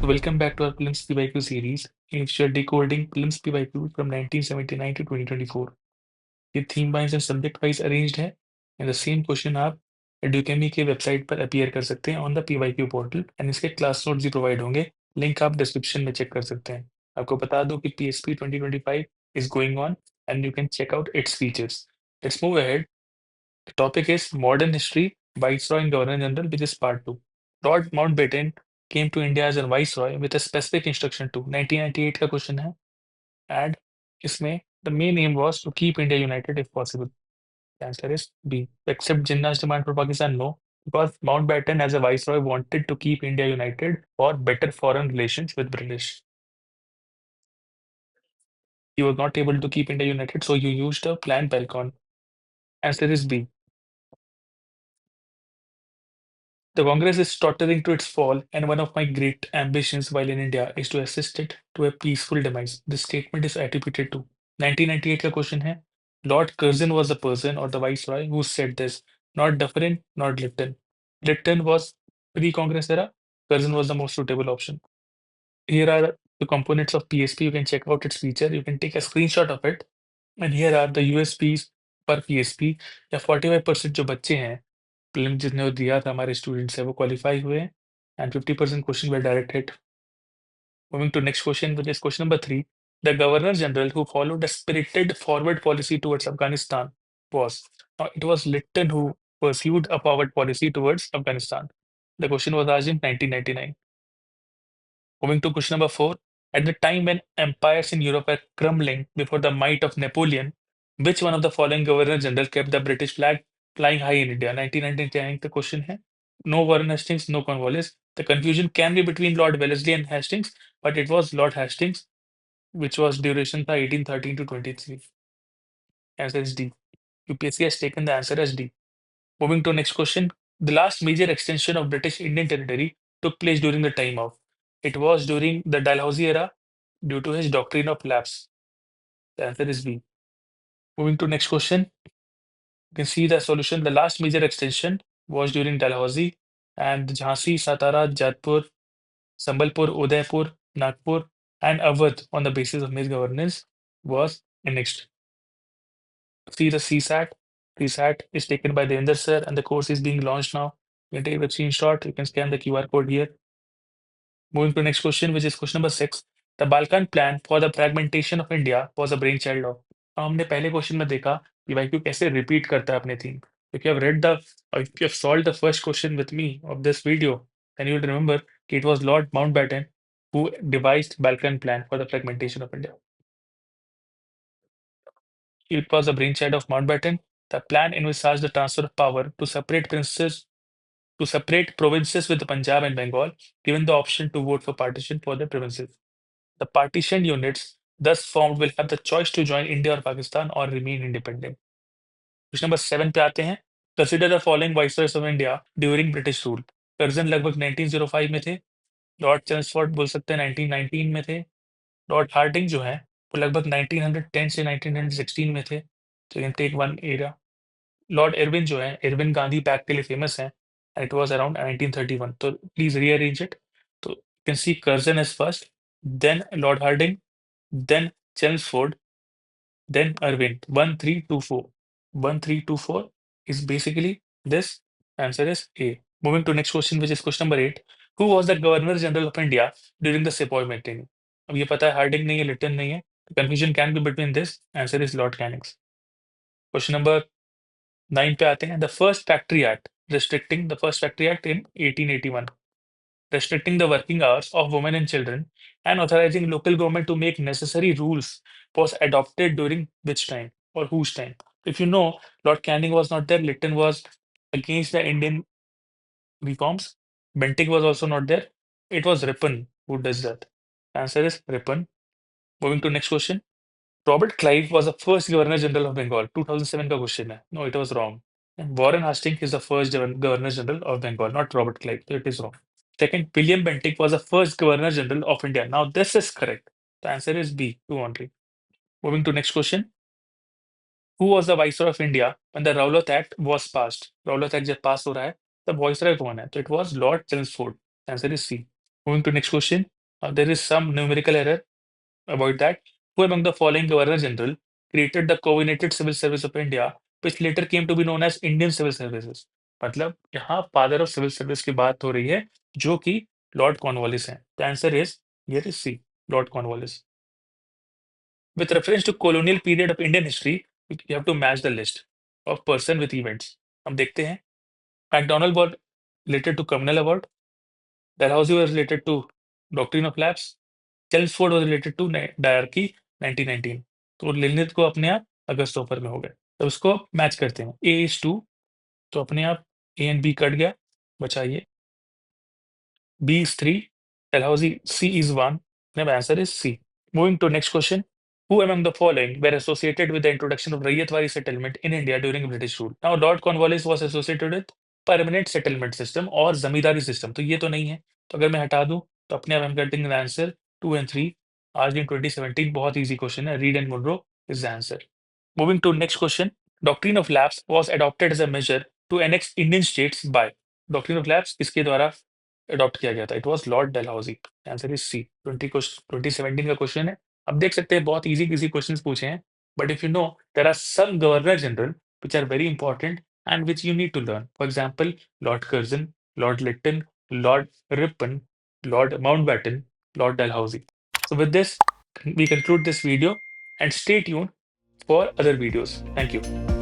Welcome back to our Films PYQ series, in which we are decoding Films PYQ from 1979 to 2024. ये theme wise और subject wise arranged है and the same question आप Edukemy के website पर appear कर सकते हैं on the PYQ portal and इसके क्लास नोट्स भी प्रोवाइड होंगे। लिंक आप डिस्क्रिप्शन में चेक कर सकते हैं। आपको बता दूं कि PSP 2025 is going on and you can check out its features. Let's move ahead. The topic is modern history, Viceroy and Governor General, which is part 2. Lord Mountbatten came to India as a viceroy with a specific instruction to 1998 का question है and इसमें the main aim was to keep India united if possible. The answer is B. To accept Jinnah's demand for Pakistan, no, because Mountbatten as a viceroy wanted to keep India united for better foreign relations with British. He was not able to keep India united, so he used a plan Belcon. Answer is B. The Congress is tottering to its fall, and one of my great ambitions while in India is to assist it to a peaceful demise. This statement is attributed to 1998 का question है. Lord Curzon was the person or the viceroy who said this, not Dufferin, not Lytton. Lytton was pre-Congress era. Curzon was the most suitable option. Here are the components of PSP. You can check out its feature. You can take a screenshot of it. And here are the USPs per PSP. या 45% जो बच्चे हैं prelim जिसने वो दिया था हमारे students है वो क्वालिफाई हुए हैं and 50% question were direct hit. Moving to next question, which is question number 3. The Governor General who followed a spirited forward policy towards Afghanistan was. Now, it was Lytton who pursued a forward policy towards Afghanistan. The question was asked in 1999. Moving to question number 4. At the time when empires in Europe were crumbling before the might of Napoleon, which one of the following Governor General kept the British flag flying high in India? 1999 the question है. No Warren Hastings, no Cornwallis. The confusion can be between Lord Wellesley and Hastings, but it was Lord Hastings, which was duration था 1813 to 23. Answer is D. UPSC has taken the answer as D. Moving to next question. The last major extension of British Indian territory took place during the time of. It was during the Dalhousie era due to his doctrine of lapse. The answer is B. Moving to next question. You can see the solution. The last major extension was during Dalhousie and Jhansi, Satara, Jodhpur, Sambalpur, Udaipur, Nagpur, and Awadh on the basis of mixed governance was annexed. See the CSAT. CSAT is taken by Devender sir and the course is being launched now. You can take the screenshot. You can scan the QR code here. Moving to next question, which is question number 6. The Balkan plan for the fragmentation of India was a brainchild of. हमने पहले question में देखा कि वाईक्यू कैसे repeat करता है अपने theme. If you have read the, if you have solved the first question with me of this video, then you will remember that it was Lord Mountbatten who devised Balkan plan for the fragmentation of India. It was the brainchild of Mountbatten. The plan envisaged the transfer of power to separate provinces with Punjab and Bengal, given the option to vote for partition for the provinces. The partitioned units thus formed will have the choice to join India or Pakistan or remain independent. Question number 7 पे आते हैं. Consider the following viceroys of India during British rule. Curzon लगभग 1905 में थे. Lord Chelmsford बोल सकते हैं 1919 में थे. लॉर्ड हार्डिंग जो है वो लगभग 1910 से 1916 में थे. तो you can take one area. Lord Irwin जो है इरविन गांधी पैक्ट के लिए फेमस है एंड इट वाज अराउंड 1931. तो प्लीज रीअरेंज इट. तो you can see Curzon is first, then Lord Hardinge, then Chelmsford, then Irvin. 1324. 1324 is basically this. Answer is A. Moving to next question, which is question number 8. Who was the Governor General of India during the Sepoy Mutiny? अब ये पता है Hardinge नहीं है, लिटन नहीं है. Confusion can be between this. Answer is Lord Cannings. Question number 9 पे आते हैं. The first Factory Act in 1881. Restricting the working hours of women and children and authorizing local government to make necessary rules was adopted during which time or whose time? If you know, Lord Canning was not there, Lytton was against the Indian reforms, Bentinck was also not there. It was Ripon who does that. Answer is Ripon. Moving to next question. Robert Clive was the first Governor General of Bengal. 2007 का question है. No, it was wrong. And Warren Hastings is the first Governor General of Bengal, not Robert Clive. So it is wrong. Second, William Bentinck was the first Governor General of India. Now this is correct. The answer is B, two only. Moving to next question. Who was the Viceroy of India when the Rowlatt Act was passed? Rowlatt Act जब pass हो रहा है तब Viceroy कौन है? तो it was Lord Chelmsford. The answer is C. Moving to next question. There is some numerical error about that. Who among the following Governor General created the Coordinated Civil Service of India, which later came to be known as Indian Civil Services? मतलब यहाँ father of civil service की बात हो रही है जो कि Lord Cornwallis हैं. The answer is here is C, Lord Cornwallis. With reference to colonial period of Indian history, you have to match the list of person with events. हम देखते हैं. McDonald was related to communal award. Dalhousie was related to doctrine of lapse. Chelmsford was related to diarchy 1919. तो लिनिथ को अपने आप अगस्तोफर में हो गए. तो उसको मैच करते हैं. A is 2, तो अपने आप A and B कट गया, बचाइए. B is 3, Dalhousie. C is 1. The answer is C. Moving to next question. Who among the following were associated with the introduction of Raiyatwari settlement in India during British rule? Now, Lord Cornwallis was associated with permanent settlement system और जमींदारी system. तो ये तो नहीं है. तो अगर मैं हटा दूं तो अपने आप हम कर देंगे आंसर 2 and 3. आज in 2017 बहुत easy question है. Reed and Monroe is the answer. Moving to next question. Doctrine of lapse was adopted as a measure to annex Indian states by. Doctrine of lapse किसके द्वारा adopt किया गया था? It was Lord Dalhousie. Answer is C. 2017 का question है. अब देख सकते हैं बहुत इजी इजी क्वेश्चंस पूछे हैं. But if you know there are some governor general which are very important and which you need to learn. For example, Lord Curzon, Lord Lytton, Lord Ripon, Lord Mountbatten, Lord Dalhousie. So with this, we conclude this video and stay tuned for other videos. Thank you.